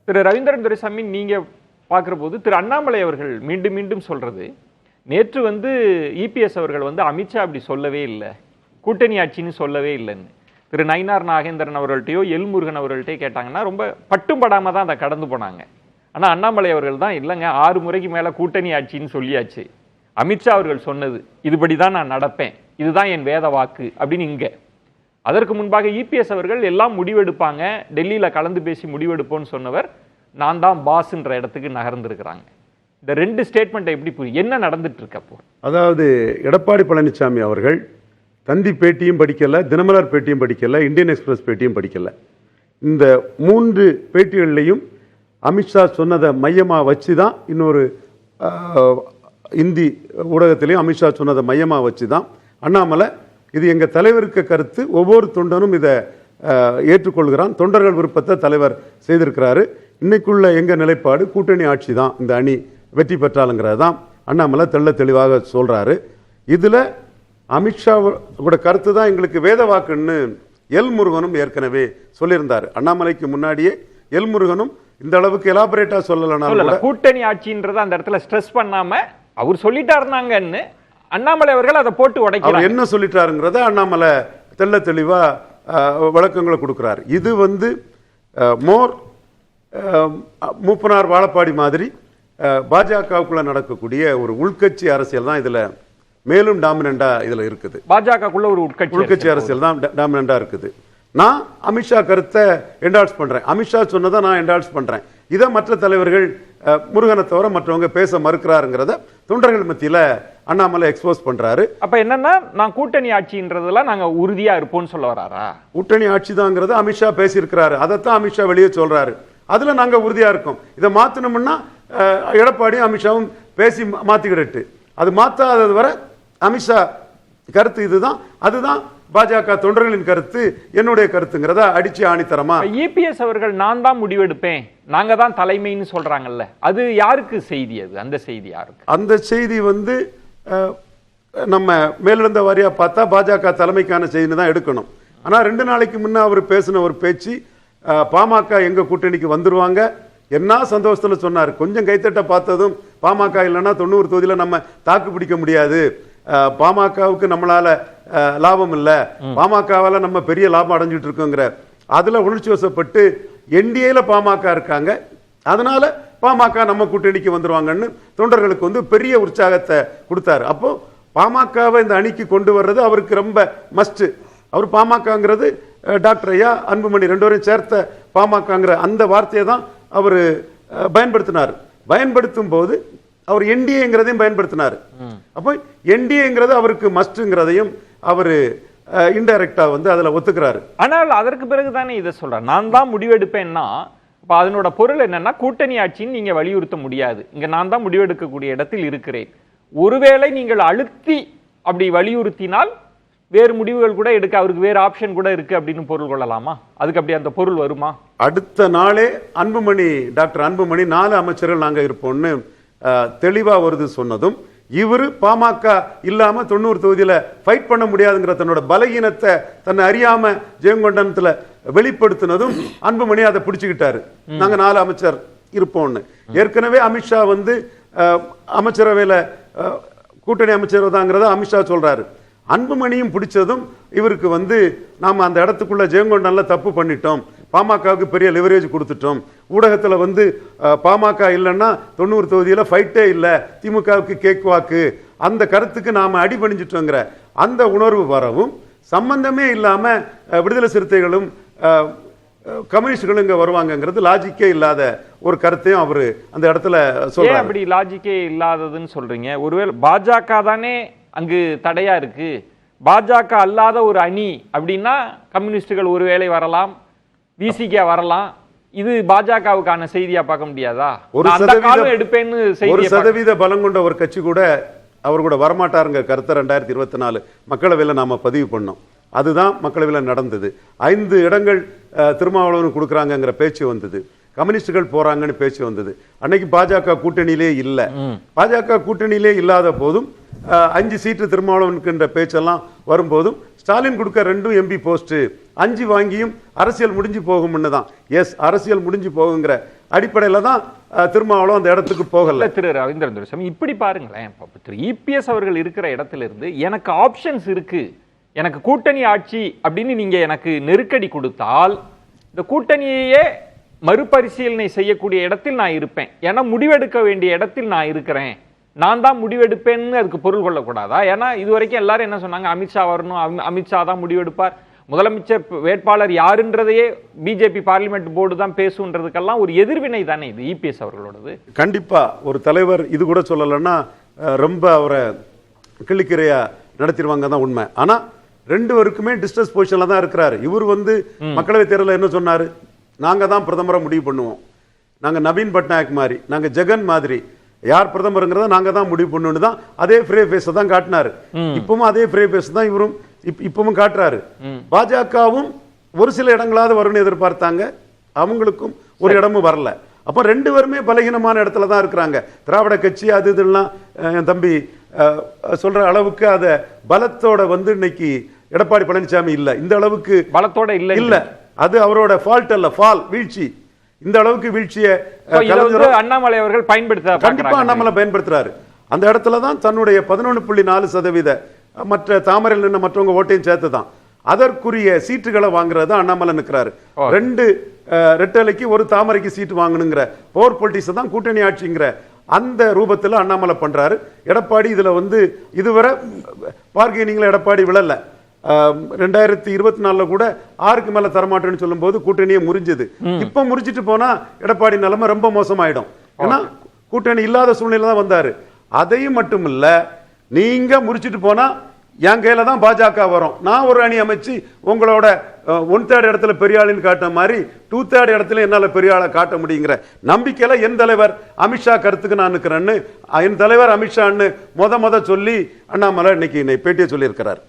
திரு ரவீந்திரன் துரைசாமி, நீங்க பார்க்குற போது திரு அண்ணாமலை அவர்கள் மீண்டும் மீண்டும் சொல்றது, நேற்று இபிஎஸ் அவர்கள் அமித்ஷா அப்படி சொல்லவே இல்லை, கூட்டணி ஆட்சின்னு சொல்லவே இல்லைன்னு திரு நயினார் நாகேந்திரன் அவர்கள்ட்டையோ எல்முருகன் அவர்கள்ட்டையோ கேட்டாங்கன்னா ரொம்ப பட்டும் படாம தான் அதை கடந்து போனாங்க. ஆனால் அண்ணாமலை அவர்கள் தான் இல்லைங்க 6 முறைக்கு மேலே கூட்டணி ஆட்சின்னு சொல்லியாச்சு, அமித்ஷா அவர்கள் சொன்னது இதுபடி தான் நான் நடப்பேன், இதுதான் என் வேத வாக்கு அப்படின்னு. இங்கே அதற்கு முன்பாக இபிஎஸ் அவர்கள் எல்லாம் முடிவெடுப்பாங்க, டெல்லியில் கலந்து பேசி முடிவெடுப்போன்னு சொன்னவர் நான் தான் பாஸ்ன்ற இடத்துக்கு நகர்ந்துருக்கிறாங்க. இந்த 2 ஸ்டேட்மெண்ட்டை எப்படி புரியும், என்ன நடந்துட்டு இருக்கு அப்போ? அதாவது எடப்பாடி பழனிசாமி அவர்கள் தந்தி பேட்டியும் படிக்கல, தினமலர் பேட்டியும் படிக்கல, இந்தியன் எக்ஸ்பிரஸ் பேட்டியும் படிக்கல. இந்த 3 பேட்டிகள்லையும் அமித்ஷா சொன்னதை மையமாக வச்சு தான், இன்னொரு இந்தி ஊடகத்திலையும் அமித்ஷா சொன்னதை மையமாக வச்சு தான் அண்ணாமலை இது எங்கள் தலைவருக்கு கருத்து, ஒவ்வொரு தொண்டனும் இதை ஏற்றுக்கொள்கிறான், தொண்டர்கள் விருப்பத்தை தலைவர் செய்திருக்கிறாரு, இன்னைக்குள்ள எங்கள் நிலைப்பாடு கூட்டணி ஆட்சி தான், இந்த அணி வெற்றி பெற்றாலுங்கிறது தான் அண்ணாமலை தெள்ள தெளிவாக சொல்கிறாரு. இதில் அமித்ஷாவோட கருத்து தான் எங்களுக்கு வேத வாக்குன்னு எல்முருகனும் ஏற்கனவே சொல்லியிருந்தார். அண்ணாமலைக்கு முன்னாடியே எல்முருகனும் இந்த அளவுக்கு எலாபரேட்டா சொல்லலனா, கூட்டணி ஆட்சின்றத அந்த இடத்துல ஸ்ட்ரெஸ் பண்ணாம அவர் சொல்லிட்டாருனாங்கன்னு அண்ணாமலை அவர்கள் அதை போட்டு உடைக்கிறார். என்ன சொல்லிட்டாருங்கிறத அண்ணாமலை தெள்ள தெளிவா விளக்கங்களை கொடுக்கிறார். இது மோர் மூப்பனார் வாழப்பாடி மாதிரி பாஜகவுக்குள்ள நடக்கக்கூடிய ஒரு உள்கட்சி அரசியல் தான் இதுல மேலும் டாமினண்டா இதுல இருக்குது. பாஜகக்குள்ள ஒரு உள்கட்சி அரசியல் தான் டாமினண்டா இருக்குது. நான் அமித்ஷா கருத்தை என்டால்ஸ் பண்றேன், அமித்ஷா சொன்னதை நான் என்டால்ஸ் பண்றேன், இதை மற்ற தலைவர்கள் முருகனை தவிர மற்றவங்க பேச மறுக்கிறாருங்கிறத தொண்டர்கள் மத்தியில அண்ணாமலை எக்ஸ்போஸ் பண்றாரு. அப்ப என்னன்னா, நான் கூட்டணி ஆட்சின்றதுல நாங்க உறுதியா இருப்போம்னு சொல்ல வராரா? கூட்டணி ஆட்சி தாங்கிறத அமித்ஷா பேசியிருக்கிறாரு, அதைத்தான் அமித்ஷா வெளியே சொல்றாரு, அதுல நாங்க உறுதியா இருக்கோம். இதை மாத்தணும்னா எடப்பாடியும் அமித்ஷாவும் பேசி மாத்திக்கிட்டு, அது மாத்தாதது வரை அமித்ஷா கருத்து இதுதான், அதுதான் பாஜக தொண்டர்களின் கருத்து, என்னுடைய கருத்துங்கிறத அடிச்சு ஆணித்தரமா இபிஎஸ் அவர்கள் நான் தான் முடிவெடுப்பேன், நாங்க தான் தலைமைன்னு சொல்றாங்கல்ல, அது யாருக்கு செய்தி? அது அந்த செய்தி யாருக்கு? அந்த செய்தி நம்ம மேலிருந்த வாரியா பார்த்தா பாஜக தலைமைக்கான செய்தின்னு தான் எடுக்கணும். ஆனா 2 நாளைக்கு முன்ன அவர் பேசின ஒரு பேச்சு, பாமக எங்க கூட்டணிக்கு வந்துருவாங்க, என்ன சந்தோஷத்துல சொன்னார். கொஞ்சம் கைத்தட்ட பார்த்ததும் பாமக இல்லைன்னா 90 தொகுதியில நம்ம தாக்கு பிடிக்க முடியாது, பாமகவுக்கு நம்மளால லாபம் இல்லை, பாமகவால நம்ம பெரிய லாபம் அடைஞ்சிட்டு இருக்கோங்கிற அதுல உணர்ச்சி வசப்பட்டு என்டிஏல பாமக இருக்காங்க, அதனால பாமக நம்ம கூட்டணிக்கு வந்துருவாங்கன்னு தொண்டர்களுக்கு பெரிய உற்சாகத்தை கொடுத்தாரு. அப்போ பாமகவை இந்த அணிக்கு கொண்டு வர்றது அவருக்கு ரொம்ப மஸ்ட். அவர் பாமகங்கிறது டாக்டர் ஐயா அன்புமணி 2 பேரும் சேர்த்த பாமகங்கிற அந்த வார்த்தையை தான் அவர் பயன்படுத்தினார். பயன்படுத்தும் போது அவர் என்டிஏங்கிறதையும் பயன்படுத்தினார். அப்போ என்டிஏங்கிறது அவருக்கு மஸ்ட்ங்கிறதையும் அவர் இன்டைரக்டா அதுல ஒத்துக்கிறாரு. ஆனால் அதற்கு பிறகுதானே இதை சொல்றார், நான் தான் முடிவெடுப்பேன்னா அப்ப அதனோட பொருள் என்னன்னா, கூட்டணி ஆட்சின்னு நீங்க வலியுறுத்த முடியாது, இங்க நான் தான் முடிவெடுக்கக்கூடிய இடத்தில் இருக்கிறேன், ஒருவேளை நீங்கள் அழுத்தி அப்படி வலியுறுத்தினால் வேறு முடிவுகள் கூட எடுக்க அவருக்கு வேறு ஆப்ஷன் கூட இருக்கு அப்படின்னு பொருள் கொள்ளலாமா? அதுக்கு அப்படி அந்த பொருள் வருமா? அடுத்த நாளே அன்புமணி, டாக்டர் அன்புமணி 4 அமைச்சர்கள் நாங்க இருப்போம்னு தெளிவா வருது சொன்னதும், இவரு பாமக இல்லாம 90 தொகுதியில ஃபைட் பண்ண முடியாதுங்கிற தன்னோட பலகீனத்தை தன்னை அறியாம ஜெயங்கொண்டனத்துல வெளிப்படுத்தினதும் அன்புமணி அதை பிடிச்சுக்கிட்டாரு, நாங்க 4 அமைச்சர் இருப்போம்னு. ஏற்கனவே அமித்ஷா அமைச்சரவையில கூட்டணி அமைச்சர் தாங்கிறத அமித்ஷா சொல்றாரு. அன்புமணியும் பிடிச்சதும் இவருக்கு நாம அந்த இடத்துக்குள்ள ஜெயங்கொண்டன்ல தப்பு பண்ணிட்டோம், பாமகவுக்கு பெரிய லிவரேஜ் கொடுத்துட்டோம், ஊடகத்துல பாமக இல்லைன்னா 90 தொகுதியில ஃபைட்டே இல்லை, திமுகவுக்கு கேக் வாக்கு, அந்த கருத்துக்கு நாம அடிபணிஞ்சிட்டோங்கிற அந்த உணர்வு வரவும், சம்பந்தமே இல்லாம விடுதலை சிறுத்தைகளும் கம்யூனிஸ்டுகளும் இங்க வருவாங்கிறது லாஜிக்கே இல்லாத ஒரு கருத்தையும் அவரு அந்த இடத்துல சொல்றாரு. அப்படி லாஜிக்கே இல்லாததுன்னு சொல்றீங்க? ஒருவேளை பாஜக தானே அங்கு தடையா இருக்கு, பாஜக அல்லாத ஒரு அணி அப்படின்னா கம்யூனிஸ்டுகள் ஒருவேளை வரலாம், விசிகே வரலாம், இது பாஜகவுக்கான செய்தியா பார்க்க முடியாதா? 1% பலம் கொண்ட ஒரு கட்சி கூட அவர் கூட வரமாட்டாருங்க கருத்தை 2024 மக்களவையில் நாம பதிவு பண்ணோம். அதுதான் மக்களவையில் நடந்தது. 5 இடங்கள் திருமாவளவன் கொடுக்குறாங்கிற பேச்சு வந்தது, கம்யூனிஸ்டுகள் போறாங்கன்னு பேச்சு வந்தது. அன்னைக்கு பாஜக கூட்டணியிலே இல்லை, பாஜக கூட்டணியிலே இல்லாத போதும் 5 சீட்டு திருமாவளவனுக்குன்ற பேச்செல்லாம் வரும்போதும் ஸ்டாலின் கொடுக்க 2 எம்பி போஸ்ட் 5 வாங்கியும் அரசியல் முடிஞ்சு போகும்னு தான். எஸ், அரசியல் முடிஞ்சு போகுங்கிற அடிப்படையில தான் திருமாவளவன் அந்த இடத்துக்கு போகல. திரு ரவீந்திரன் துரைசாமி, இப்படி பாருங்களேன், திரு இபிஎஸ் அவர்கள் இருக்கிற இடத்துல இருந்து எனக்கு ஆப்ஷன்ஸ் இருக்கு, எனக்கு கூட்டணி ஆட்சி அப்படின்னு நீங்க எனக்கு நெருக்கடி கொடுத்தால் இந்த கூட்டணியே மறுபரிசீலனை செய்யக்கூடிய இடத்தில் நான் இருப்பேன். ஏன்னா முடிவெடுக்க வேண்டிய இடத்தில் நான் இருக்கிறேன், நான் தான் முடிவெடுப்பேன்னு அதுக்கு பொருள் கொள்ளக்கூடாதா? ஏன்னா இதுவரைக்கும் எல்லாரும் என்ன சொன்னாங்க, அமித்ஷா வரணும், அமித்ஷா தான் முடிவெடுப்பார், முதலமைச்சர் வேட்பாளர் யாருன்றதையே பிஜேபி பார்லிமெண்ட் போர்டு தான் பேசுன்றதுக்கெல்லாம் ஒரு எதிர்வினை தானே இது இபிஎஸ் அவர்களோடது. கண்டிப்பா ஒரு தலைவர் இது கூட சொல்லலைன்னா ரொம்ப அவரை கிள்ளிக்கிறையா நடத்திடுவாங்க தான் உண்மை. ஆனா ரெண்டு பேருக்குமே டிஸ்டன்ஸ் பொசிஷன்ல தான் இருக்கிறாரு. இவர் மக்களவை தேர்தலில் என்ன சொன்னாரு, நாங்க தான் பிரதமரை முடிவு பண்ணுவோம், நாங்க நவீன் பட்நாயக் மாதிரி, நாங்க ஜெகன் மாதிரி, யார் பிரதமருங்கிறத நாங்க தான் முடிவு பண்ணணும் தான் அதே ஃப்ரே பேஸ் தான் காட்டினாரு. இப்பவும் அதே ஃப்ரே பேஸ் தான் இவரும் இப்பவும் காட்டுறாரு. பாஜகவும் ஒரு சில இடங்களாவது வரும்னு எதிர்பார்த்தாங்க, அவங்களுக்கும் ஒரு இடமும் வரல. அப்ப ரெண்டு பேருமே பலகீனமான இடத்துல தான் இருக்கிறாங்க. திராவிட கட்சி அது இதெல்லாம் என் தம்பி சொல்ற அளவுக்கு அத பலத்தோட இன்னைக்கு எடப்பாடி பழனிசாமி இல்ல, இந்த அளவுக்கு பலத்தோட இல்ல, அது அவரோட ஃபால்ட் அல்ல, ஃபால், வீழ்ச்சி. இந்த அளவுக்கு வீழ்ச்சியை அண்ணாமலை அவர்கள் பயன்படுத்த கண்டிப்பா அண்ணாமலை பயன்படுத்துறாரு. அந்த இடத்துல தான் தன்னுடைய 11.4% மற்ற தாமரையில் நின்று மற்றவங்க ஓட்டையும் சேர்த்து தான் அதற்குரிய சீட்டுகளை வாங்குறது அண்ணாமலை நிற்கிறாரு. ரெண்டு ரெட்டலைக்கு ஒரு தாமரைக்கு சீட்டு வாங்கணுங்கிற பவர் பொலிட்டிக்ஸ் தான் கூட்டணி ஆட்சிங்கிற அந்த ரூபத்தில் அண்ணாமலை பண்றாரு. எடப்பாடி இதுல இதுவரை பார்கெனிங்ல எடப்பாடி விழல. 2024 கூட 6க்கு மேல தரமாட்டேன்னு சொல்லும் போது கூட்டணியை முறிஞ்சது. இப்ப முறிச்சிட்டு போனா எடப்பாடி நிலைமை ரொம்ப மோசமாயிடும். ஏன்னா கூட்டணி இல்லாத சூழ்நிலை தான் வந்தாரு. அதையும் மட்டும் இல்ல, நீங்க முறிச்சிட்டு போனா என் கையில தான் பாஜக வரும், நான் ஒரு அணி அமைச்சு உங்களோட 1/3 இடத்துல பெரிய ஆளுன்னு காட்ட மாதிரி 2/3 இடத்துல என்னால பெரிய ஆளை காட்ட முடியுங்கிற நம்பிக்கையில என் தலைவர் அமித்ஷா கருத்துக்கு நான் இருக்கிறேன்னு என் தலைவர் அமித்ஷான்னு முத சொல்லி அண்ணாமலை இன்னைக்கு பேட்டியை சொல்லி இருக்கிறார்.